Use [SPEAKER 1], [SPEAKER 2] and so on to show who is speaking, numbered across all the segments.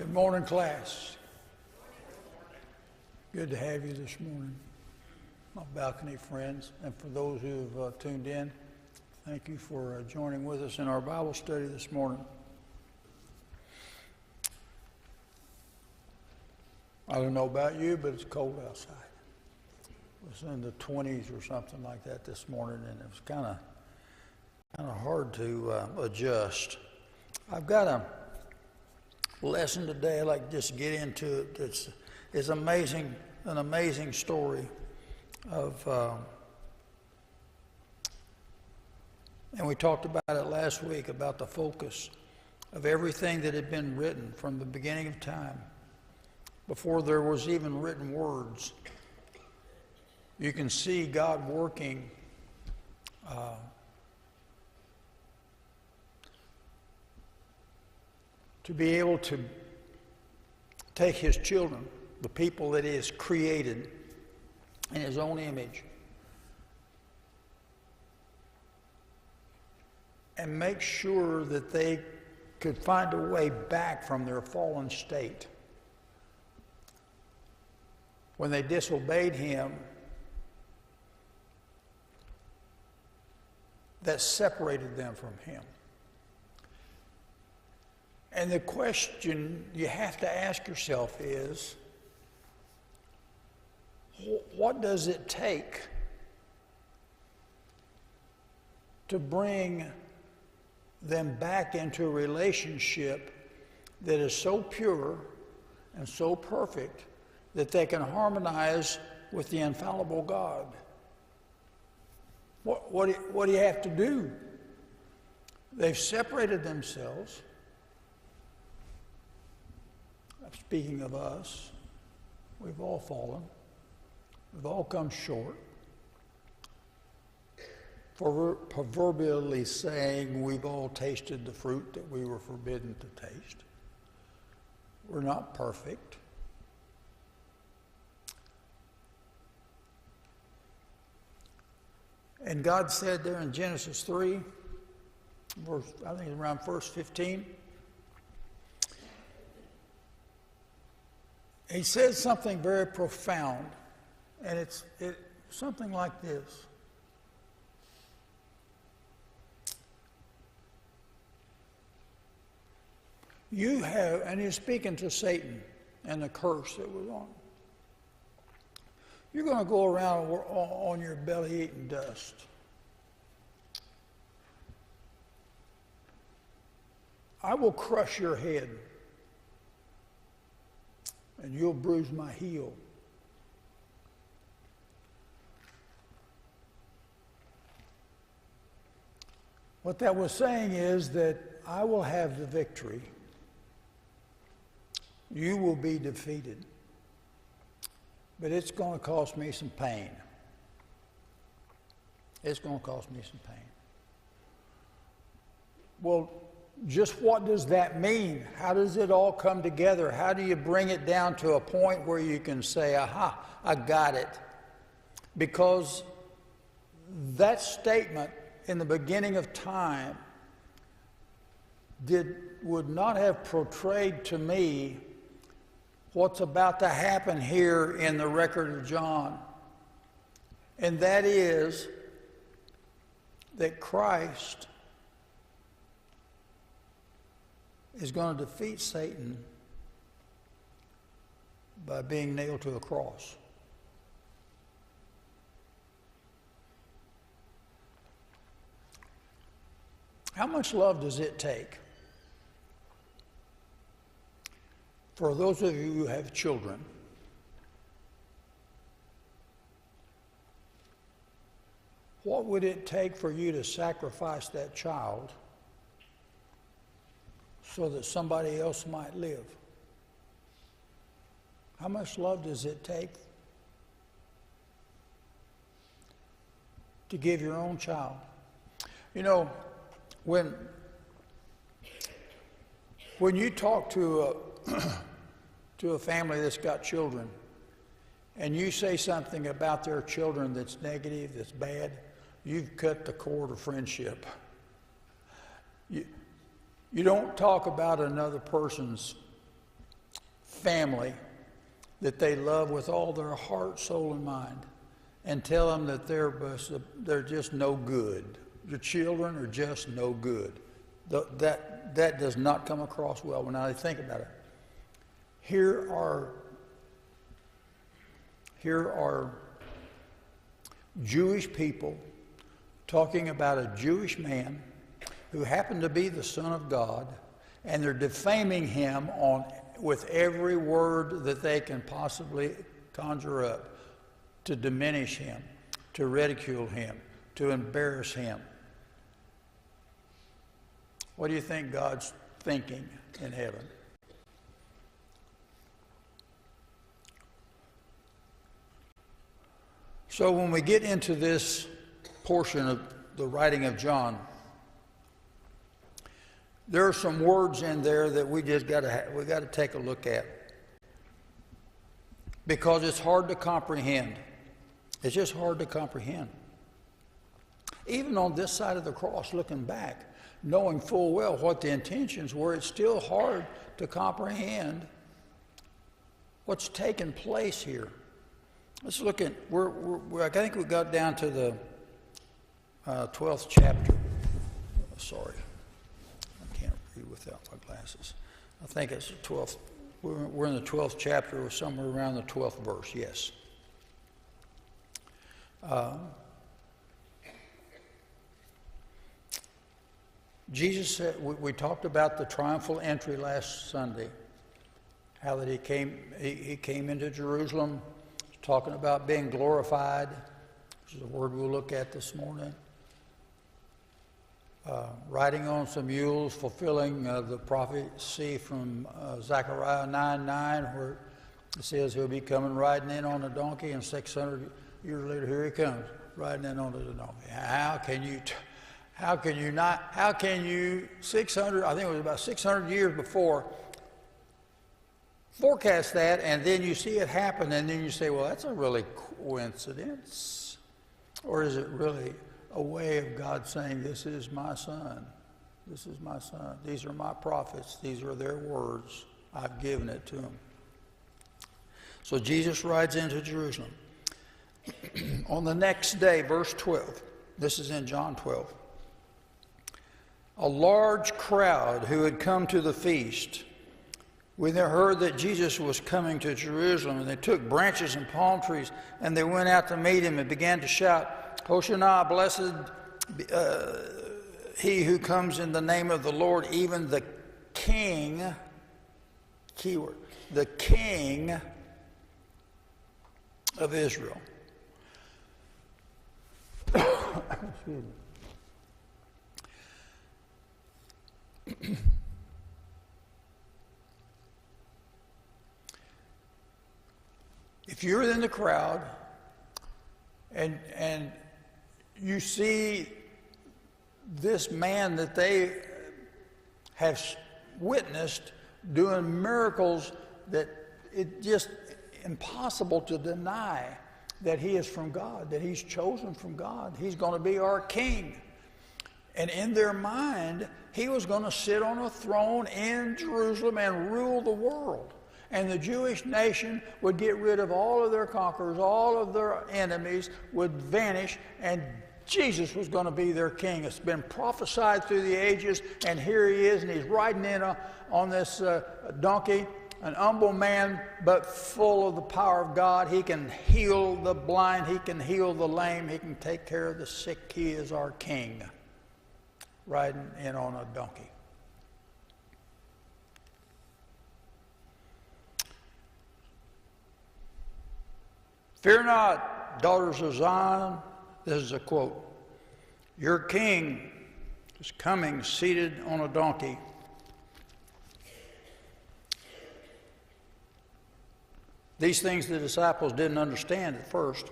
[SPEAKER 1] Good morning, class. Good to have you this morning, my balcony friends. And for those who have tuned in, thank you for joining with us in our Bible study this morning. I don't know about you, but it's cold outside. It was in the 20s or something like that this morning, and it was kind of hard to adjust. I've got a lesson today I'd like to just get into it. It's amazing, an amazing story of, and we talked about it last week, about the focus of everything that had been written from the beginning of time, before there was even written words. You can see God working to be able to take his children, the people that he has created in his own image, and make sure that they could find a way back from their fallen state. When they disobeyed him, that separated them from him. And the question you have to ask yourself is, what does it take to bring them back into a relationship that is so pure and so perfect that they can harmonize with the infallible God? What do you have to do? They've separated themselves. Speaking of us, we've all fallen. We've all come short. Proverbially saying, we've all tasted the fruit that we were forbidden to taste. We're not perfect. And God said there in Genesis 3, verse, I think it's around verse 15, he says something very profound, and it's something like this. You have, and he's speaking to Satan and the curse that was on him. You're going to go around on your belly eating dust. I will crush your head, and you'll bruise my heel. What that was saying is that I will have the victory. You will be defeated. But it's going to cost me some pain. It's going to cost me some pain. Well, just what does that mean? How does it all come together? How do you bring it down to a point where you can say, aha, I got it? Because that statement in the beginning of time would not have portrayed to me what's about to happen here in the record of John. And that is that Christ is going to defeat Satan by being nailed to a cross. How much love does it take for those of you who have children what would it take for you to sacrifice that child so that somebody else might live? How much love does it take to give your own child? You know, when you talk to a family that's got children, and you say something about their children that's negative, that's bad, you've cut the cord of friendship. You don't talk about another person's family that they love with all their heart, soul, and mind, and tell them that they're just no good. Your children are just no good. That does not come across well when I think about it. Here are Jewish people talking about a Jewish man who happened to be the Son of God, and they're defaming him with every word that they can possibly conjure up to diminish him, to ridicule him, to embarrass him. What do you think God's thinking in heaven? So when we get into this portion of the writing of John, there are some words in there that we got to take a look at, because it's hard to comprehend. It's just hard to comprehend. Even on this side of the cross, looking back, knowing full well what the intentions were, it's still hard to comprehend what's taken place here. Let's look at, I think we got down to the 12th chapter. Sorry, I can't read without my glasses. I think it's the 12th. We're in the 12th chapter, or somewhere around the 12th verse, yes. Jesus said, we talked about the triumphal entry last Sunday, how that he came into Jerusalem, talking about being glorified, which is a word we'll look at this morning. Riding on some mules, fulfilling the prophecy from Zechariah 9:9, where it says he'll be coming riding in on a donkey, and 600 years later, here he comes, riding in on the donkey. How can you 600, I think it was about 600 years before, forecast that, and then you see it happen, and then you say, well, that's a really coincidence. Or is it really a way of God saying, this is my son, this is my son, these are my prophets, these are their words, I've given it to them. So Jesus rides into Jerusalem. On the next day, verse 12, this is in John 12, a large crowd who had come to the feast, when they heard that Jesus was coming to Jerusalem, and they took branches and palm trees, and they went out to meet him and began to shout, Hosanna, blessed he who comes in the name of the Lord, even the King, keyword, the King of Israel. Excuse me. If you're in the crowd and you see this man that they have witnessed doing miracles that it's just impossible to deny that he is from God, that he's chosen from God. He's going to be our king. And in their mind, he was going to sit on a throne in Jerusalem and rule the world. And the Jewish nation would get rid of all of their conquerors, all of their enemies would vanish, and Jesus was going to be their king. It's been prophesied through the ages, and here he is, and he's riding in on this donkey, an humble man, but full of the power of God. He can heal the blind, he can heal the lame, he can take care of the sick. He is our king, riding in on a donkey. Fear not, daughters of Zion. This is a quote. Your king is coming seated on a donkey. These things the disciples didn't understand at first,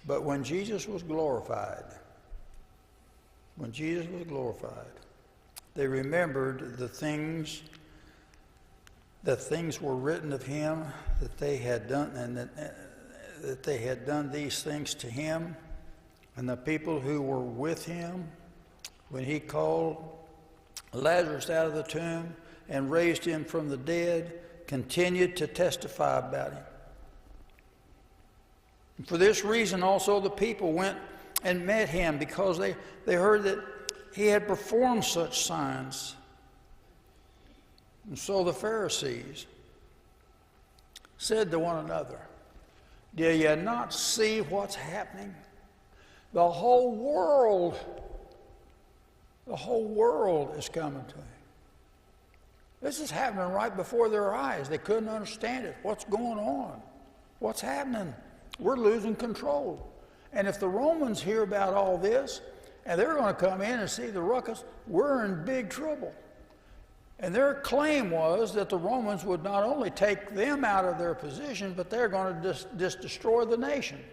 [SPEAKER 1] but when Jesus was glorified, they remembered the things were written of him, that they had done, and that they had done these things to him, and the people who were with him when he called Lazarus out of the tomb and raised him from the dead. continued to testify about him. And for this reason also the people went and met him, because they heard that he had performed such signs. And so the Pharisees said to one another, "Do you not see what's happening? The whole world is coming to him." This is happening right before their eyes. They couldn't understand it. What's going on? What's happening? We're losing control. And if the Romans hear about all this, and they're going to come in and see the ruckus, we're in big trouble. And their claim was that the Romans would not only take them out of their position, but they're going to just destroy the nation.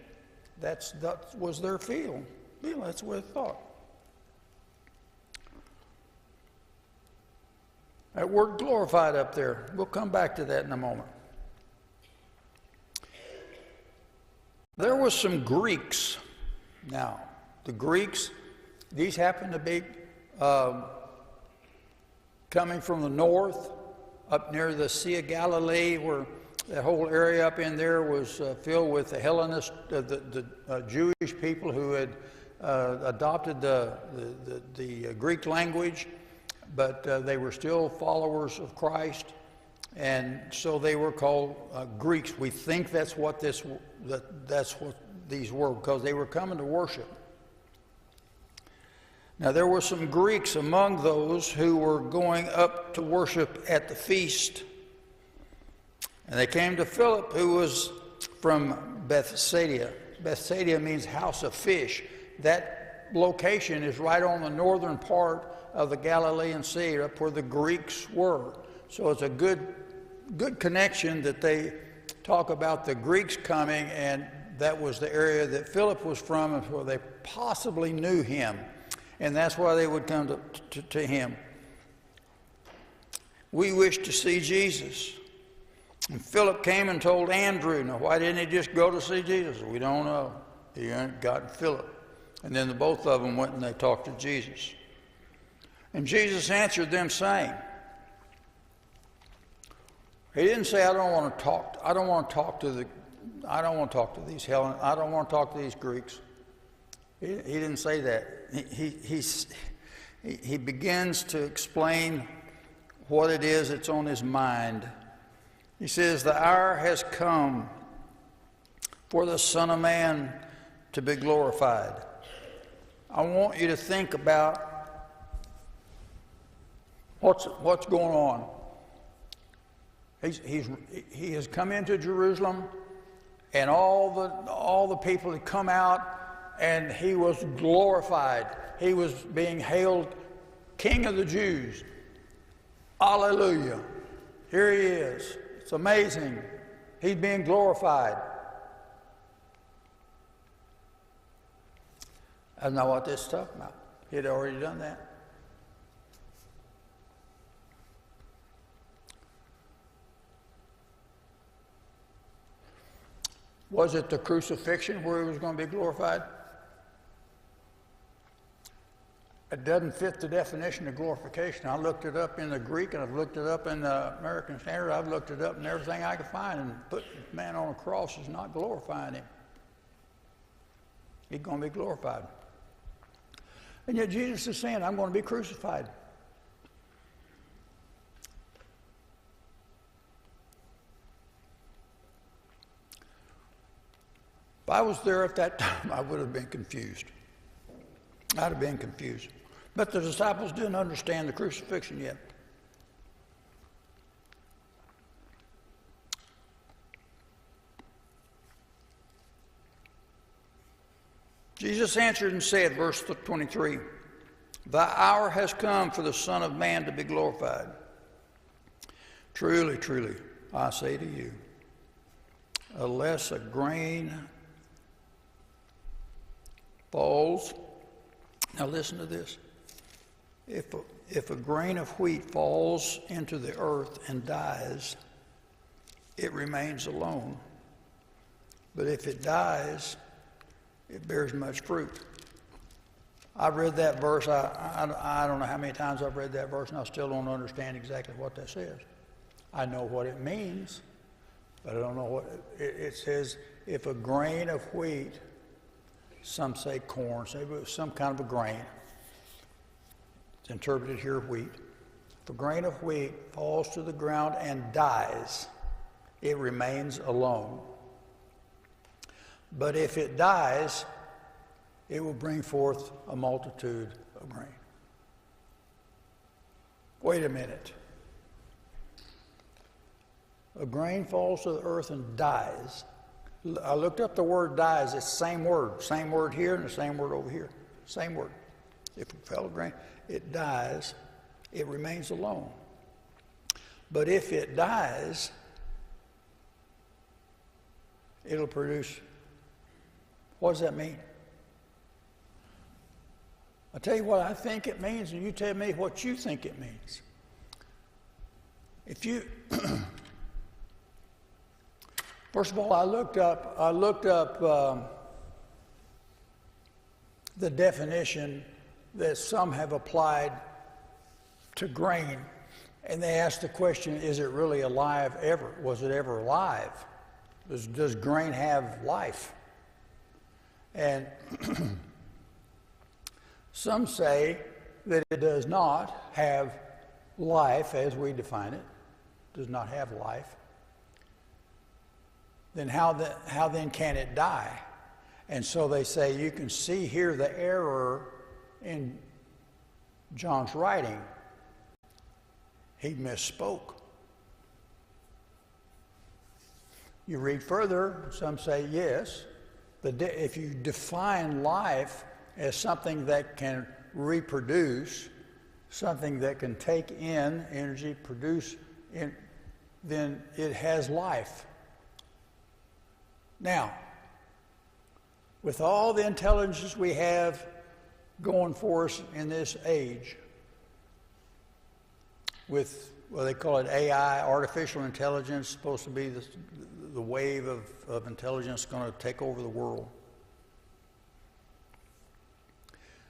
[SPEAKER 1] That was their feeling. That's what they thought. That word glorified up there, we'll come back to that in a moment. There were some Greeks. Now, the Greeks, these happened to be coming from the north, up near the Sea of Galilee, where that whole area up in there was filled with the Hellenists, the Jewish people who had adopted the Greek language, but they were still followers of Christ, and so they were called Greeks. We think that's what these were, because they were coming to worship. Now there were some Greeks among those who were going up to worship at the feast. And they came to Philip, who was from Bethsaida. Bethsaida means house of fish. That location is right on the northern part of the Galilean Sea, up where the Greeks were. So it's a good connection that they talk about the Greeks coming, and that was the area that Philip was from, and where they possibly knew him. And that's why they would come to him. "We wish to see Jesus." And Philip came and told Andrew. Now, why didn't he just go to see Jesus? We don't know. He hadn't gotten Philip. And then the both of them went and they talked to Jesus. And Jesus answered them, saying, he didn't say, I don't want to talk to these Hellenists. I don't want to talk to these Greeks. He didn't say that. He begins to explain what it is that's on his mind. He says, "The hour has come for the Son of Man to be glorified." I want you to think about what's going on. He has come into Jerusalem, and all the people had come out, and he was glorified. He was being hailed King of the Jews. Hallelujah. Here he is. It's amazing. He's being glorified. That's not what this is talking about. He had already done that. Was it the crucifixion where he was going to be glorified? It doesn't fit the definition of glorification. I looked it up in the Greek, and I've looked it up in the American Standard. I've looked it up in everything I could find, and putting a man on a cross is not glorifying him. He's going to be glorified. And yet Jesus is saying, I'm going to be crucified. If I was there at that time, I would have been confused. I'd have been confused. But the disciples didn't understand the crucifixion yet. Jesus answered and said, verse 23, "The hour has come for the Son of Man to be glorified. Truly, truly, I say to you, unless a grain falls," now listen to this, if a grain of wheat falls into the earth and dies, it remains alone. But if it dies, it bears much fruit. I've read that verse. I don't know how many times I've read that verse, and I still don't understand exactly what that says. I know what it means, but I don't know what it says. If a grain of wheat, some say corn, some kind of a grain, it's interpreted here wheat. If a grain of wheat falls to the ground and dies, it remains alone. But if it dies, it will bring forth a multitude of grain. Wait a minute. A grain falls to the earth and dies. I looked up the word dies. It's the same word. Same word here and the same word over here. Same word. If it fell a grain, it dies. It remains alone. But if it dies, it'll produce. What does that mean? I'll tell you what I think it means, and you tell me what you think it means. If you, first of all, I looked up the definition that some have applied to grain, and they asked the question: is it really alive ever? Was it ever alive? Does grain have life? And some say that it does not have life as we define it, does not have life. Then how then can it die? And so they say you can see here the error in John's writing. He misspoke. You read further, some say yes. If you define life as something that can reproduce, something that can take in energy, produce, then it has life. Now, with all the intelligence we have going for us in this age, with what they call it AI, artificial intelligence, supposed to be the wave of intelligence going to take over the world.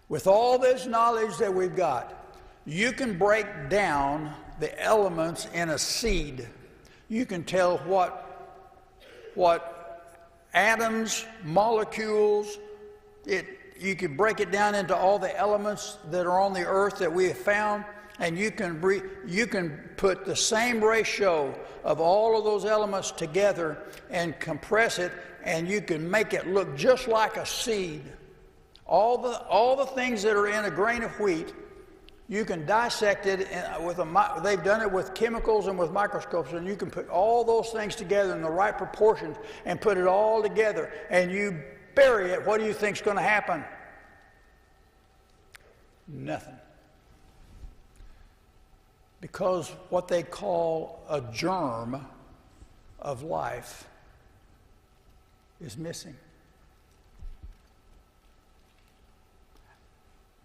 [SPEAKER 1] With all this knowledge that we've got, you can break down the elements in a seed. You can tell what atoms, molecules, you can break it down into all the elements that are on the earth that we have found, and you can put the same ratio of all of those elements together and compress it, and you can make it look just like a seed. All the things that are in a grain of wheat, you can dissect it they've done it with chemicals and with microscopes, and you can put all those things together in the right proportions and put it all together, and you bury it. What do you think's going to happen? Nothing. Because what they call a germ of life is missing.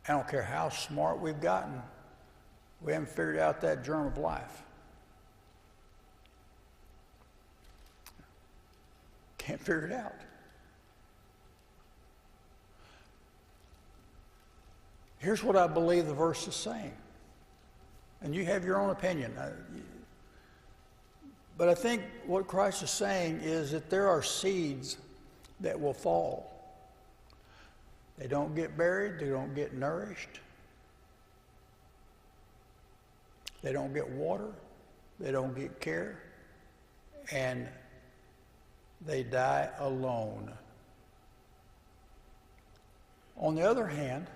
[SPEAKER 1] I don't care how smart we've gotten, we haven't figured out that germ of life. Can't figure it out. Here's what I believe the verse is saying. And you have your own opinion. But I think what Christ is saying is that there are seeds that will fall. They don't get buried. They don't get nourished. They don't get water. They don't get care. And they die alone. On the other hand,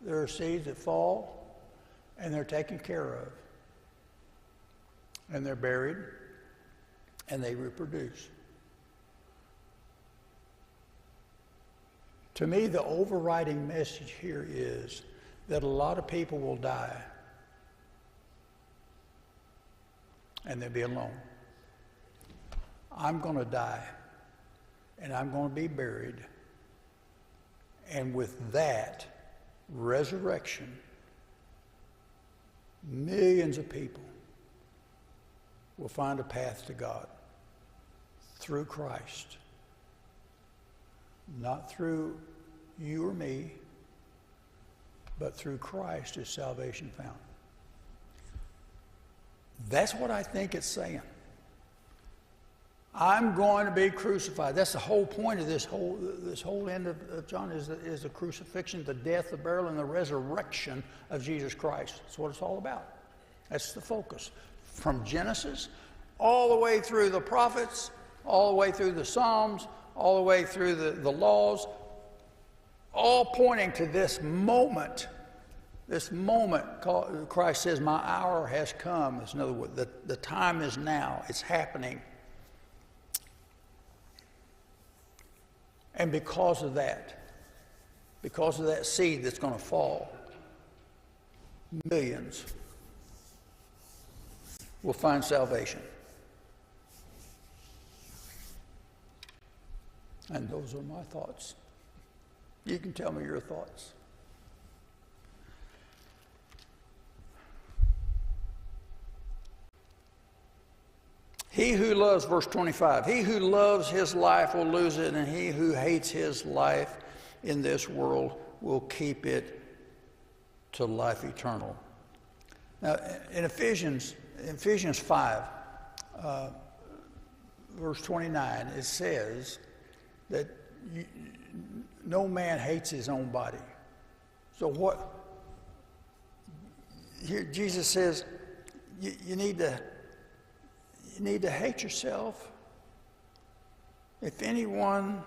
[SPEAKER 1] there are seeds that fall and they're taken care of. And they're buried and they reproduce. To me, the overriding message here is that a lot of people will die and they'll be alone. I'm going to die and I'm going to be buried. And with that resurrection, millions of people will find a path to God through Christ. Not through you or me, but through Christ is salvation found. That's what I think it's saying. I'm going to be crucified. That's the whole point of this whole end of John is the crucifixion, the death, the burial, and the resurrection of Jesus Christ. That's what it's all about. That's the focus. From Genesis, all the way through the prophets, all the way through the Psalms, all the way through the laws, all pointing to this moment. This moment, Christ says, my hour has come. In other words, the time is now. It's happening. And because of that seed that's going to fall, millions will find salvation. And those are my thoughts. You can tell me your thoughts. He who loves, verse 25, he who loves his life will lose it, and he who hates his life in this world will keep it to life eternal. Now, in Ephesians 5, verse 29, it says that no man hates his own body. So what? Here Jesus says you need to hate yourself. If anyone,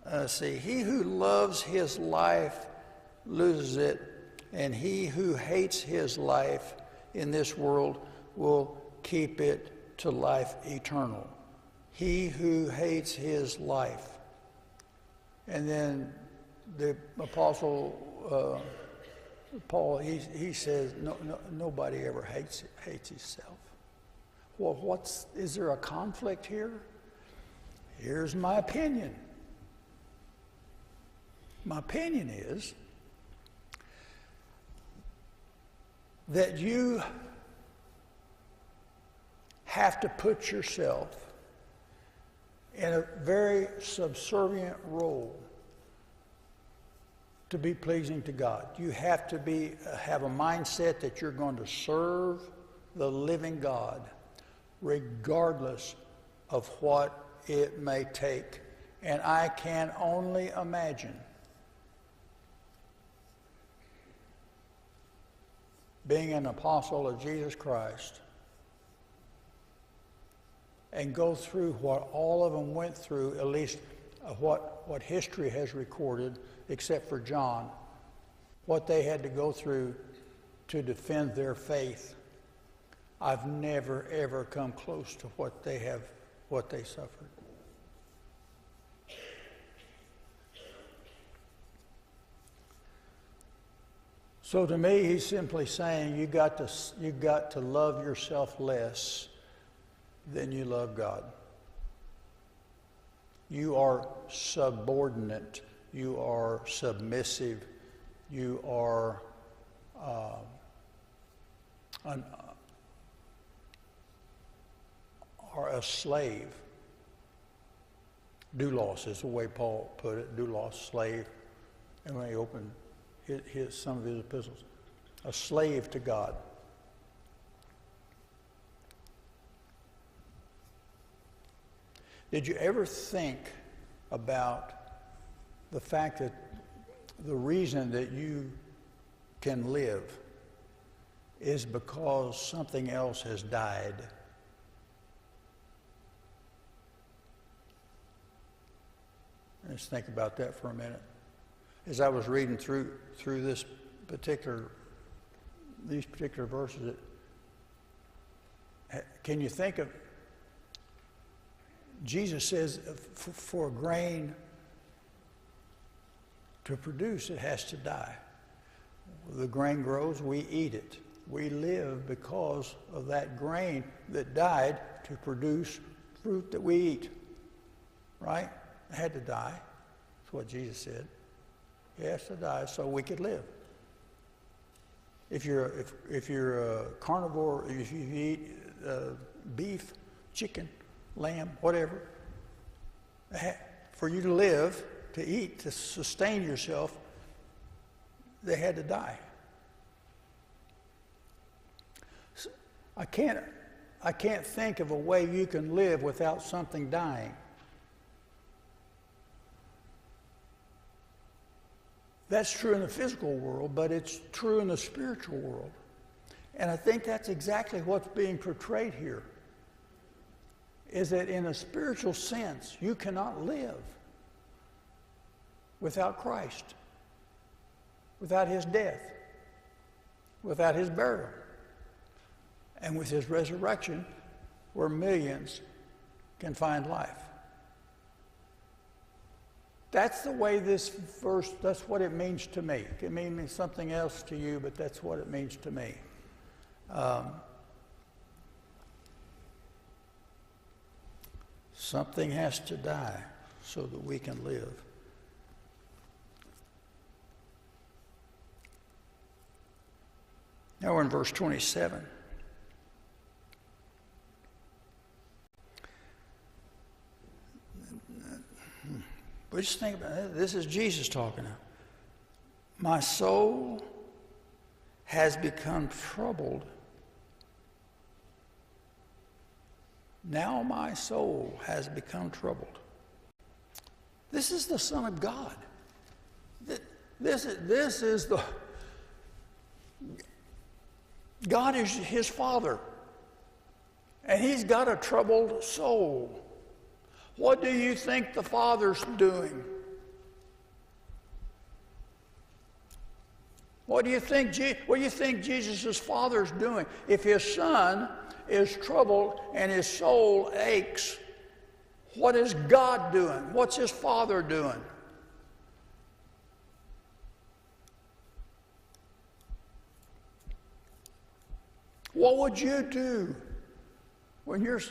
[SPEAKER 1] he who loves his life loses it, and he who hates his life in this world will keep it to life eternal. He who hates his life. And then the apostle Paul, he says, nobody ever hates himself. Well, is there a conflict here? Here's my opinion. My opinion is that you have to put yourself in a very subservient role to be pleasing to God. You have to have a mindset that you're going to serve the living God regardless of what it may take. And I can only imagine being an apostle of Jesus Christ and go through what all of them went through, at least what history has recorded, except for John, what they had to go through to defend their faith. I've never, ever come close to what they suffered. So to me, he's simply saying you got to love yourself less than you love God. You are subordinate. You are submissive. You are a slave. Doulos is the way Paul put it. Doulos, slave. And when he opened some of his epistles, a slave to God. Did you ever think about the fact that the reason that you can live is because something else has died? Let's think about that for a minute. As I was reading through these particular verses, can you think of, Jesus says for a grain to produce, it has to die. The grain grows, we eat it. We live because of that grain that died to produce fruit that we eat. Right? It had to die. That's what Jesus said. It has to die so we could live. If you're a carnivore, if you eat beef, chicken, lamb, whatever, for you to live, to eat, to sustain yourself, they had to die. I can't think of a way you can live without something dying. That's true in the physical world, but it's true in the spiritual world. And I think that's exactly what's being portrayed here, is that in a spiritual sense, you cannot live without Christ, without his death, without his burial, and with his resurrection, where millions can find life. That's the way this verse, that's what it means to me. It may mean something else to you, but that's what it means to me. Something has to die so that we can live. Now we're in verse 27. But just think about it. This is Jesus talking now. My soul has become troubled. Now my soul has become troubled. This is the Son of God. This is the... God is his Father. And he's got a troubled soul. What do you think the Father's doing? What do you think Jesus' Father's doing? If his Son is troubled and his soul aches, what is God doing? What's his Father doing? What would you do when you're...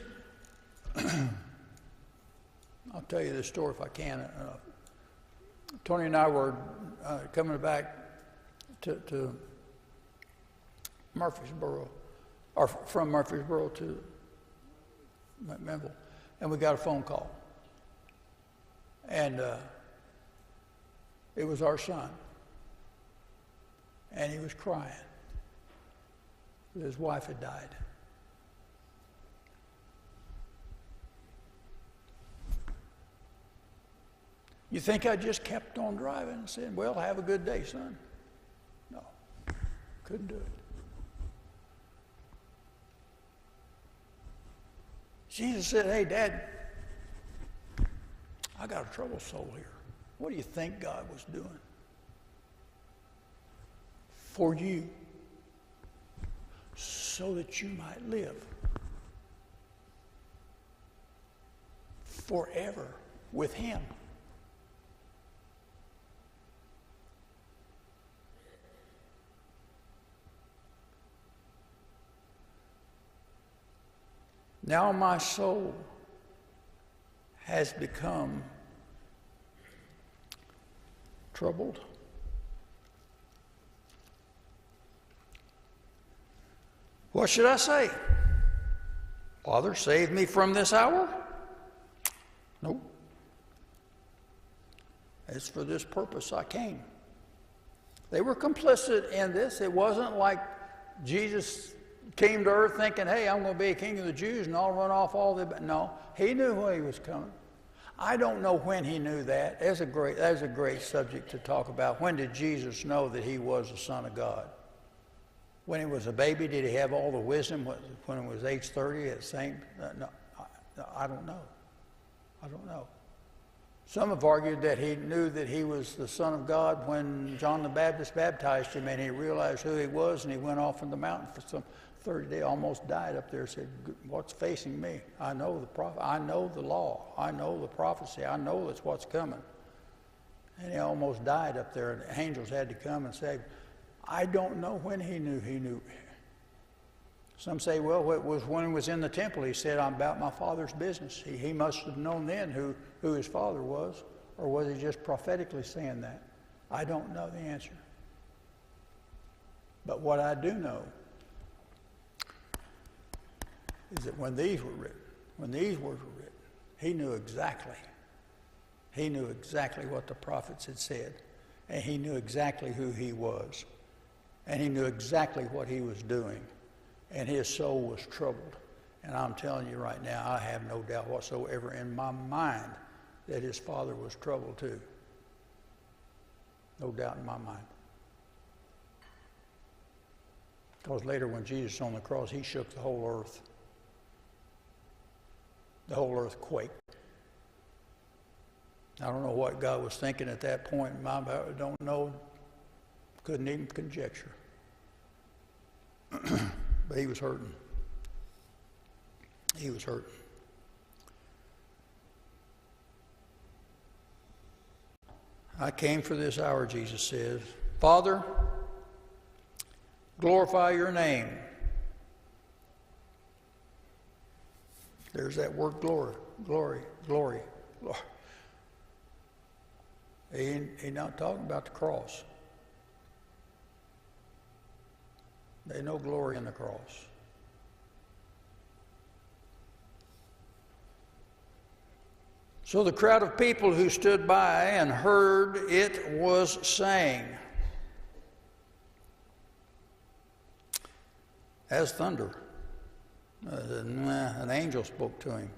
[SPEAKER 1] I'll tell you this story if I can. Tony and I were coming back to Murfreesboro, or from Murfreesboro to McMinnville, and we got a phone call. And it was our son. And he was crying. His wife had died. You think I just kept on driving and said, well, have a good day, son? No, couldn't do it. Jesus said, hey, Dad, I got a troubled soul here. What do you think God was doing? For you, so that you might live forever with him. Now my soul has become troubled. What should I say? Father, save me from this hour? Nope. It's for this purpose I came. They were complicit in this. It wasn't like Jesus came to earth thinking, hey, I'm going to be a king of the Jews and I'll run off all the... No, he knew when he was coming. I don't know when he knew that. That's a great subject to talk about. When did Jesus know that he was the Son of God? When he was a baby, did he have all the wisdom? When he was age 30 at St. No, I don't know. I don't know. Some have argued that he knew that he was the Son of God when John the Baptist baptized him and he realized who he was and he went off on the mountain for some 30 days, almost died up there, said, what's facing me? I know the prophet, I know the law, I know the prophecy, I know that's what's coming. And he almost died up there and the angels had to come and save him. I don't know when he knew. Some say, well, it was when he was in the temple. He said, I'm about my Father's business. He must have known then who his Father was, or was he just prophetically saying that? I don't know the answer. But what I do know is that when these were written, when these words were written, he knew exactly what the prophets had said, and he knew exactly who he was, and he knew exactly what he was doing. and his soul was troubled. And I'm telling you right now, I have no doubt whatsoever in my mind that his father was troubled too. No doubt in my mind. Because later when Jesus was on the cross, he shook the whole earth. The whole earth quaked. I don't know what God was thinking at that point. I don't know. Couldn't even conjecture. But he was hurting. He was hurting. I came for this hour, Jesus says. Father, glorify your name. There's that word glory, glory, glory, glory. He's not talking about the cross. There's no glory in the cross. So the crowd of people who stood by and heard it was saying, as thunder. An angel spoke to him.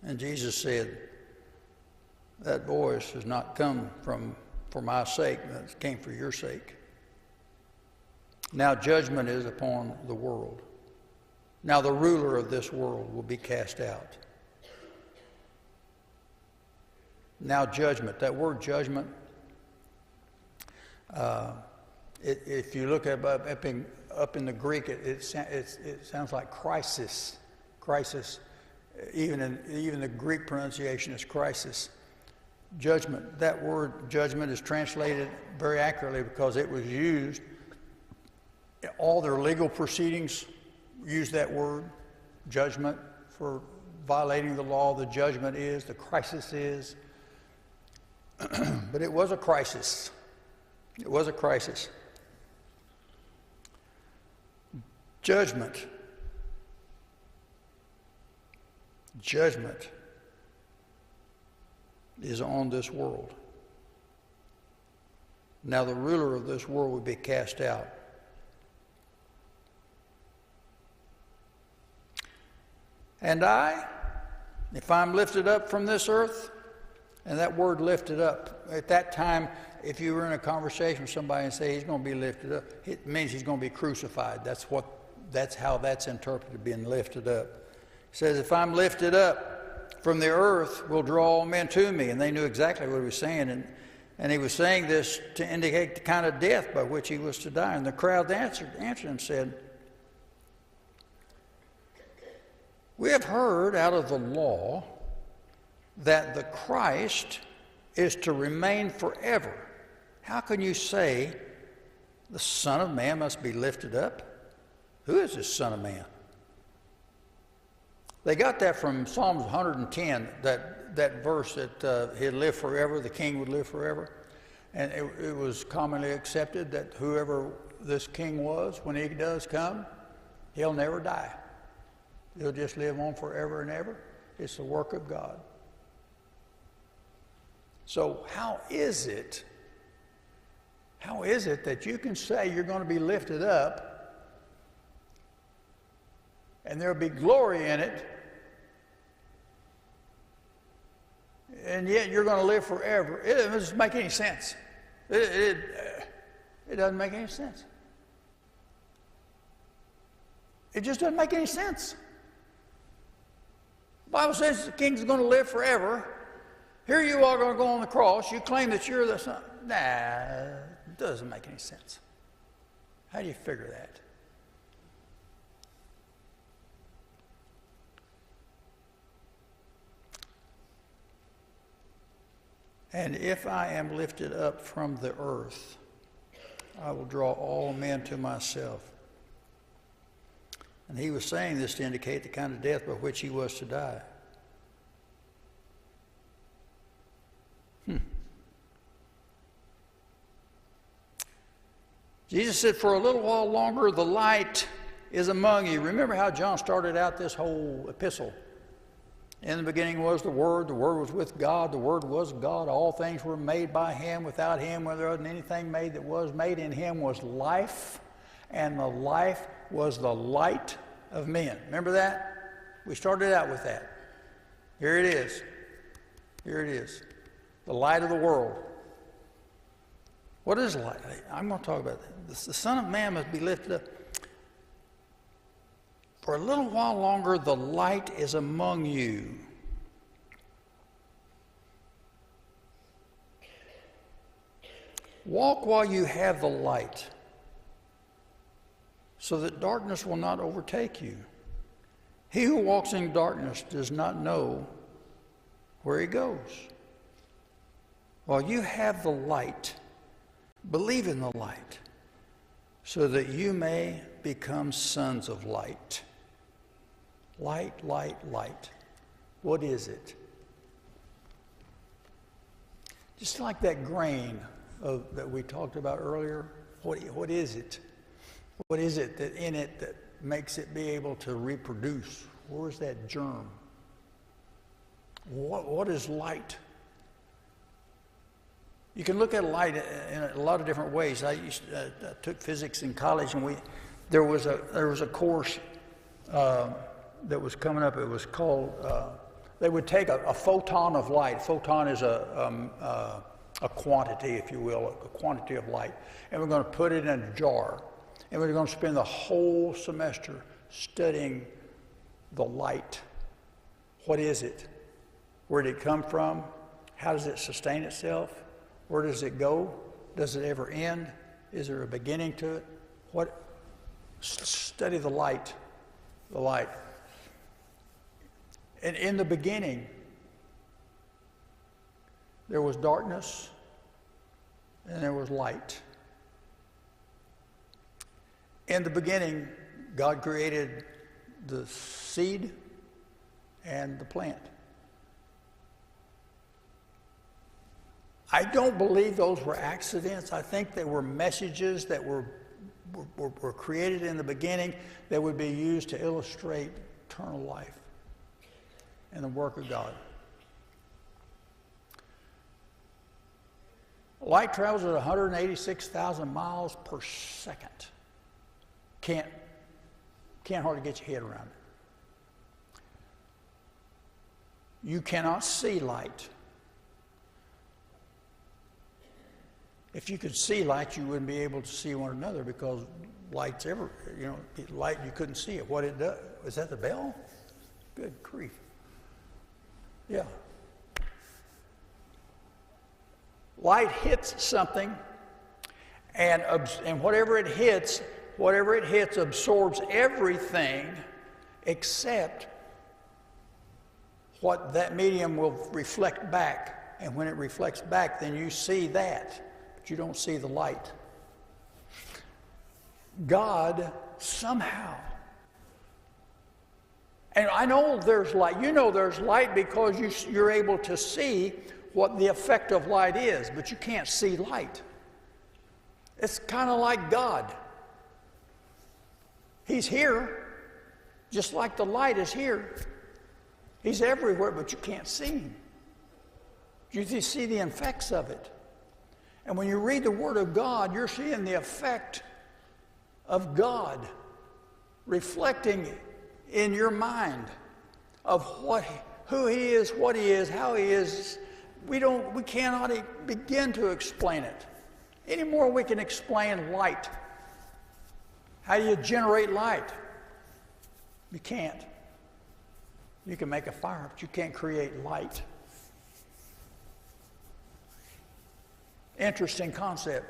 [SPEAKER 1] And Jesus said, that voice has not come for my sake, but it came for your sake. Now judgment is upon the world. Now the ruler of this world will be cast out. Now judgment, that word judgment, if you look up in the Greek, it sounds like crisis. Crisis. Even the Greek pronunciation is crisis. Judgment. That word judgment is translated very accurately because it was used. All their legal proceedings use that word, judgment, for violating the law. The judgment is, the crisis is. But it was a crisis. It was a crisis. Judgment. Judgment is on this world. Now the ruler of this world will be cast out. And I, if I'm lifted up from this earth, and that word lifted up, at that time, if you were in a conversation with somebody and say he's going to be lifted up, it means he's going to be crucified. That's how that's interpreted, being lifted up. It says, if I'm lifted up from the earth, will draw all men to me. And they knew exactly what he was saying. And he was saying this to indicate the kind of death by which he was to die. And the crowd answered and said, we have heard out of the law that the Christ is to remain forever. How can you say the Son of Man must be lifted up? Who is this Son of Man? They got that from Psalms 110, that verse that he'd live forever, the king would live forever. And it was commonly accepted that whoever this king was, when he does come, he'll never die. He'll just live on forever and ever. It's the work of God. So how is it that you can say you're going to be lifted up and there'll be glory in it, and yet you're going to live forever? It doesn't make any sense. It doesn't make any sense. It just doesn't make any sense. The Bible says the king's going to live forever. Here you are going to go on the cross. You claim that you're the Son. Nah, it doesn't make any sense. How do you figure that? And if I am lifted up from the earth, I will draw all men to myself. And he was saying this to indicate the kind of death by which he was to die. Jesus said, for a little while longer, the light is among you. Remember how John started out this whole epistle. In the beginning was the Word was with God, the Word was God. All things were made by Him. Without Him, there wasn't anything made that was made. In Him was life, and the life was the light of men. Remember that? We started out with that. Here it is. Here it is. The light of the world. What is light? I'm going to talk about that. The Son of Man must be lifted up. For a little while longer, the light is among you. Walk while you have the light, so that darkness will not overtake you. He who walks in darkness does not know where he goes. While you have the light, believe in the light, so that you may become sons of light. Light, light, light. What is it? Just like that grain that we talked about earlier, what is it? What is it that in it that makes it be able to reproduce? Where's that germ? What is light? You can look at light in a lot of different ways. I took physics in college, and there was a course that was coming up. It was called. They would take a photon of light. Photon is a quantity, if you will, a quantity of light, and we're going to put it in a jar, and we're going to spend the whole semester studying the light. What is it? Where did it come from? How does it sustain itself? Where does it go? Does it ever end? Is there a beginning to it? Study the light, the light. And in the beginning, there was darkness and there was light. In the beginning, God created the seed and the plant. I don't believe those were accidents. I think they were messages that were created in the beginning that would be used to illustrate eternal life and the work of God. Light travels at 186,000 miles per second. Can't hardly get your head around it. You cannot see light. If you could see light, you wouldn't be able to see one another, because light's light, you couldn't see it. What it does, is that the bell? Good grief. Yeah. Light hits something, and whatever it hits absorbs everything except what that medium will reflect back. And when it reflects back, then you see that. You don't see the light. God somehow, and I know there's light. You know there's light because you're able to see what the effect of light is, but you can't see light. It's kind of like God. He's here, just like the light is here. He's everywhere, but you can't see him. You see the effects of it. And when you read the Word of God, you're seeing the effect of God reflecting in your mind of who He is, what He is, how He is. We cannot begin to explain it. Any more we can explain light. How do you generate light? You can't. You can make a fire, but you can't create light. Interesting concept.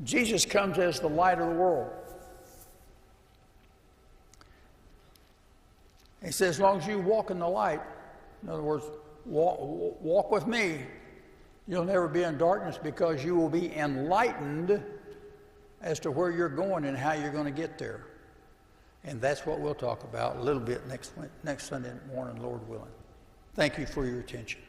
[SPEAKER 1] Jesus comes as the light of the world. He says, as long as you walk in the light, in other words, walk with me, you'll never be in darkness, because you will be enlightened as to where you're going and how you're going to get there. And that's what we'll talk about a little bit next Sunday morning, Lord willing. Thank you for your attention.